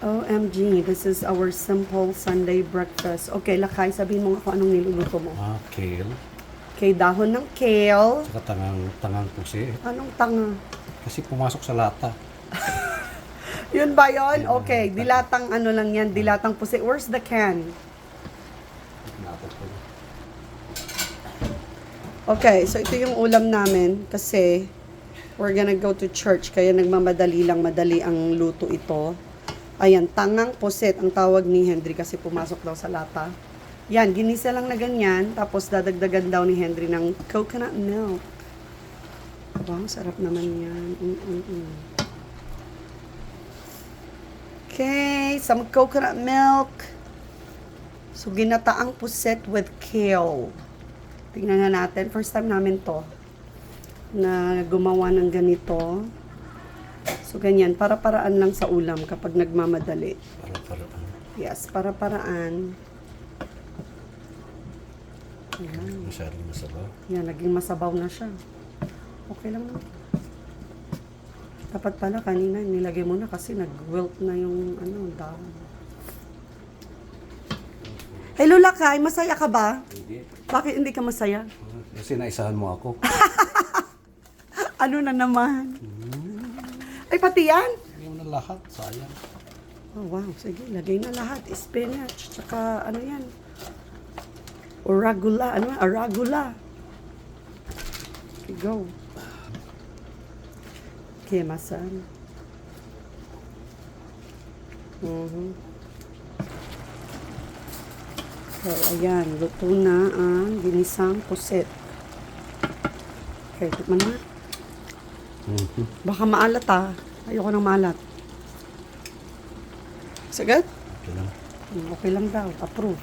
OMG, this is our simple Sunday breakfast. Okay, Lakay, sabihin mo nga kung anong niluluto mo. Kale. Okay, dahon ng kale. Saka tangang pusi. Anong tanga? Kasi pumasok sa lata. Yun ba yun? Okay, dilatang ano lang yan, dilatang pusi. Where's the can? Okay, so ito yung ulam namin kasi we're gonna go to church kaya nagmamadali lang, madali ang luto ito. Ayan, tangang puset ang tawag ni Henry kasi pumasok daw sa lata. Yan, ginisa lang na ganyan, tapos dadagdagan daw ni Henry ng coconut milk. Wow, sarap naman yan. Okay, some coconut milk. So, ginataang puset with kale. Tingnan na natin. First time namin to na gumawa ng ganito. So, ganyan. Para-paraan lang sa ulam kapag nagmamadali. Para-paraan. Yes, para-paraan. Ayan. Masyadong masabaw. Yan, naging masabaw na siya. Okay lang naman. Dapat pala kanina, nilagay mo na kasi nag-wilt na yung dahon. Hello, Lakay. Masaya ka ba? Hindi. Bakit hindi ka masaya? Kasi naisahan mo ako. Ano na naman? Ay, pati yan? Hindi mo na lahat. Sayang. Oh, wow. Sige, lagay na lahat. Spinach. Tsaka, ano yan? Arugula. Ano yan? Arugula. Okay, go. Kemasan. So, ayan. Luto na ang ginisang puset. Okay, tikman na. Baka maalat Ayoko ng maalat. Sagad? Okay lang. Okay lang daw. Approve.